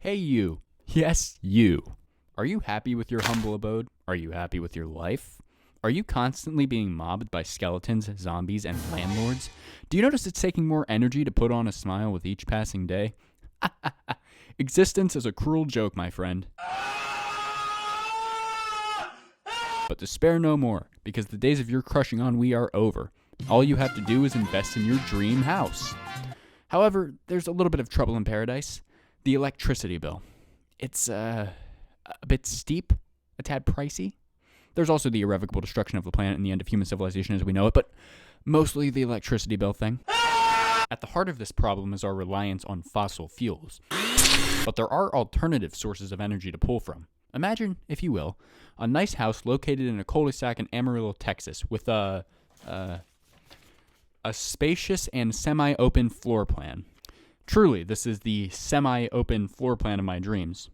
Hey you. Yes, you. Are you happy with your humble abode? Are you happy with your life? Are you constantly being mobbed by skeletons, zombies, and landlords? Do you notice it's taking more energy to put on a smile with each passing day? Existence is a cruel joke, my friend. But despair no more, because the days of your crushing ennui are over. All you have to do is invest in your dream house. However, there's a little bit of trouble in paradise. The electricity bill. It's a bit steep, a tad pricey. There's also the irrevocable destruction of the planet and the end of human civilization as we know it, but mostly the electricity bill thing. At the heart of this problem is our reliance on fossil fuels. But there are alternative sources of energy to pull from. Imagine, if you will, a nice house located in a cul-de-sac in Amarillo, Texas, with a spacious and semi-open floor plan. Truly, this is the semi-open floor plan of my dreams.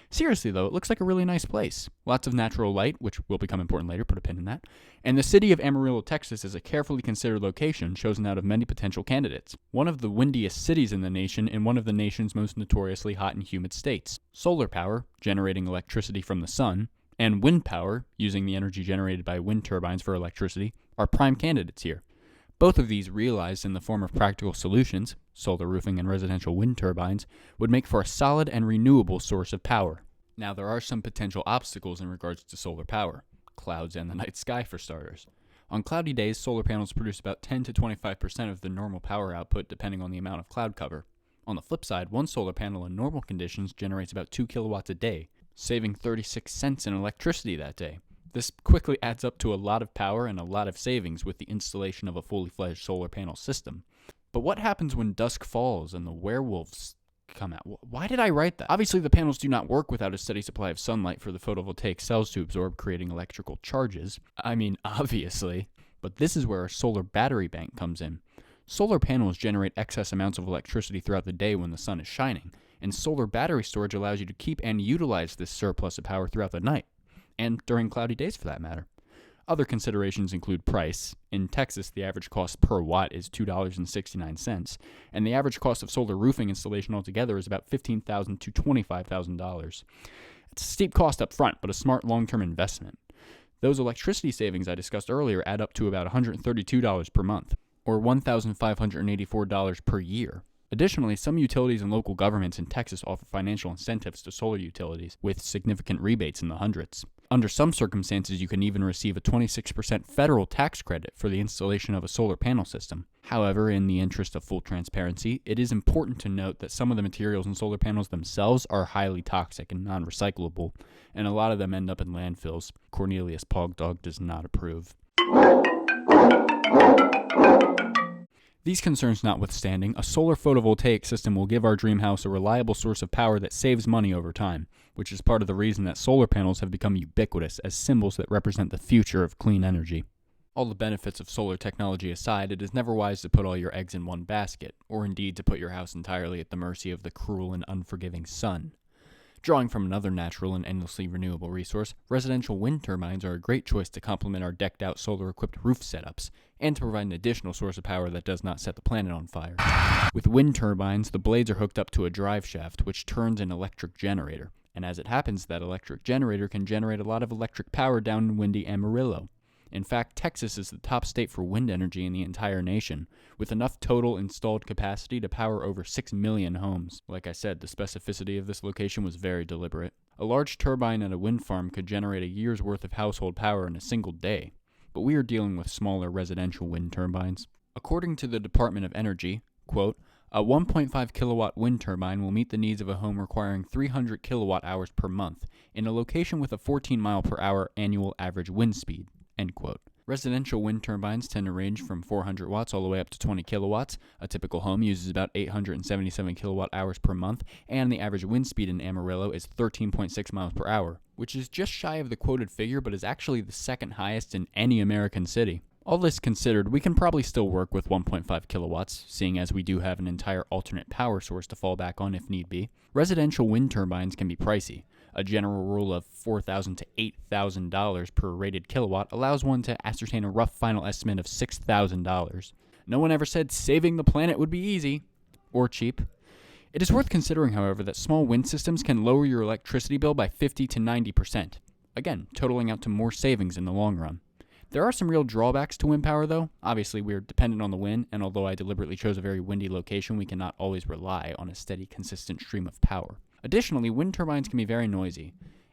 Seriously, though, it looks like a really nice place. Lots of natural light, which will become important later, put a pin in that. And the city of Amarillo, Texas is a carefully considered location chosen out of many potential candidates. One of the windiest cities in the nation and one of the nation's most notoriously hot and humid states. Solar power, generating electricity from the sun, and wind power, using the energy generated by wind turbines for electricity, are prime candidates here. Both of these, realized in the form of practical solutions, solar roofing and residential wind turbines, would make for a solid and renewable source of power. Now, there are some potential obstacles in regards to solar power. Clouds and the night sky, for starters. On cloudy days, solar panels produce about 10 to 25% of the normal power output depending on the amount of cloud cover. On the flip side, one solar panel in normal conditions generates about 2 kilowatts a day, saving 36 cents in electricity that day. This quickly adds up to a lot of power and a lot of savings with the installation of a fully fledged solar panel system. But what happens when dusk falls and the werewolves come out? Why did I write that? Obviously, the panels do not work without a steady supply of sunlight for the photovoltaic cells to absorb, creating electrical charges. I mean, obviously. But this is where a solar battery bank comes in. Solar panels generate excess amounts of electricity throughout the day when the sun is shining, and solar battery storage allows you to keep and utilize this surplus of power throughout the night. And during cloudy days for that matter. Other considerations include price. In Texas, the average cost per watt is $2.69, and the average cost of solar roofing installation altogether is about $15,000 to $25,000. It's a steep cost up front, but a smart long-term investment. Those electricity savings I discussed earlier add up to about $132 per month, or $1,584 per year. Additionally, some utilities and local governments in Texas offer financial incentives to solar utilities, with significant rebates in the hundreds. Under some circumstances, you can even receive a 26% federal tax credit for the installation of a solar panel system. However, in the interest of full transparency, it is important to note that some of the materials in solar panels themselves are highly toxic and non-recyclable, and a lot of them end up in landfills. Cornelius Pogdog does not approve. These concerns notwithstanding, a solar photovoltaic system will give our dream house a reliable source of power that saves money over time, which is part of the reason that solar panels have become ubiquitous as symbols that represent the future of clean energy. All the benefits of solar technology aside, it is never wise to put all your eggs in one basket, or indeed to put your house entirely at the mercy of the cruel and unforgiving sun. Drawing from another natural and endlessly renewable resource, residential wind turbines are a great choice to complement our decked-out solar-equipped roof setups, and to provide an additional source of power that does not set the planet on fire. With wind turbines, the blades are hooked up to a drive shaft, which turns an electric generator, and as it happens, that electric generator can generate a lot of electric power down in windy Amarillo. In fact, Texas is the top state for wind energy in the entire nation, with enough total installed capacity to power over 6 million homes. Like I said, the specificity of this location was very deliberate. A large turbine at a wind farm could generate a year's worth of household power in a single day, but we are dealing with smaller residential wind turbines. According to the Department of Energy, quote, a 1.5 kilowatt wind turbine will meet the needs of a home requiring 300 kilowatt hours per month in a location with a 14 mile per hour annual average wind speed. End quote. Residential wind turbines tend to range from 400 watts all the way up to 20 kilowatts. A typical home uses about 877 kilowatt hours per month, and the average wind speed in Amarillo is 13.6 miles per hour, which is just shy of the quoted figure but is actually the second highest in any American city. All this considered, we can probably still work with 1.5 kilowatts, seeing as we do have an entire alternate power source to fall back on if need be. Residential wind turbines can be pricey. A general rule of $4,000 to $8,000 per rated kilowatt allows one to ascertain a rough final estimate of $6,000. No one ever said saving the planet would be easy or cheap. It is worth considering, however, that small wind systems can lower your electricity bill by 50 to 90%, again, totaling out to more savings in the long run. There are some real drawbacks to wind power, though. Obviously, we are dependent on the wind, and although I deliberately chose a very windy location, we cannot always rely on a steady, consistent stream of power. Additionally, wind turbines can be very noisy,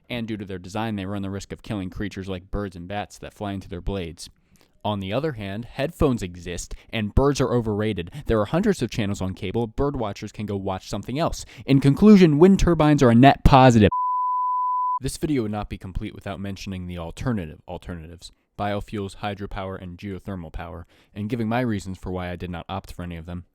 and due to their design, they run the risk of killing creatures like birds and bats that fly into their blades. On the other hand, headphones exist, and birds are overrated. There are hundreds of channels on cable. Bird watchers can go watch something else. In conclusion, wind turbines are a net positive. This video would not be complete without mentioning the alternatives. Biofuels, hydropower, and geothermal power, and giving my reasons for why I did not opt for any of them.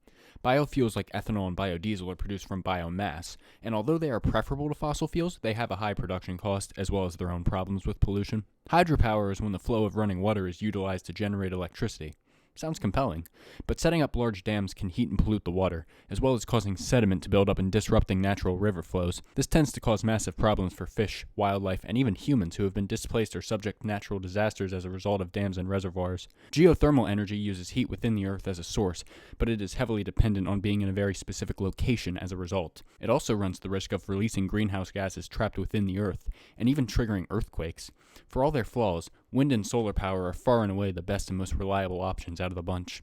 Biofuels like ethanol and biodiesel are produced from biomass, and although they are preferable to fossil fuels, they have a high production cost as well as their own problems with pollution. Hydropower is when the flow of running water is utilized to generate electricity. Sounds compelling, but setting up large dams can heat and pollute the water, as well as causing sediment to build up and disrupting natural river flows. This tends to cause massive problems for fish, wildlife, and even humans who have been displaced or subject to natural disasters as a result of dams and reservoirs. Geothermal energy uses heat within the earth as a source, but it is heavily dependent on being in a very specific location as a result. It also runs the risk of releasing greenhouse gases trapped within the earth, and even triggering earthquakes. For all their flaws, wind and solar power are far and away the best and most reliable options out of the bunch.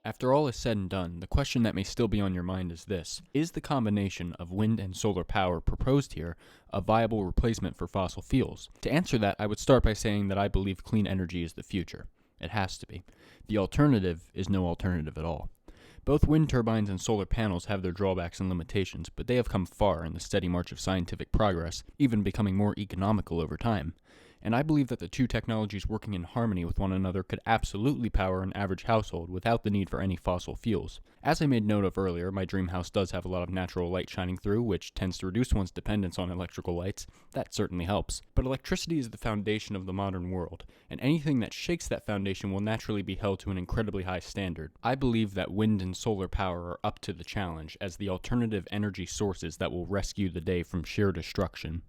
After all is said and done, the question that may still be on your mind is this: is the combination of wind and solar power proposed here a viable replacement for fossil fuels? To answer that, I would start by saying that I believe clean energy is the future. It has to be. The alternative is no alternative at all. Both wind turbines and solar panels have their drawbacks and limitations, but they have come far in the steady march of scientific progress, even becoming more economical over time. And I believe that the two technologies working in harmony with one another could absolutely power an average household without the need for any fossil fuels. As I made note of earlier, my dream house does have a lot of natural light shining through, which tends to reduce one's dependence on electrical lights. That certainly helps. But electricity is the foundation of the modern world, and anything that shakes that foundation will naturally be held to an incredibly high standard. I believe that wind and solar power are up to the challenge as the alternative energy sources that will rescue the day from sheer destruction.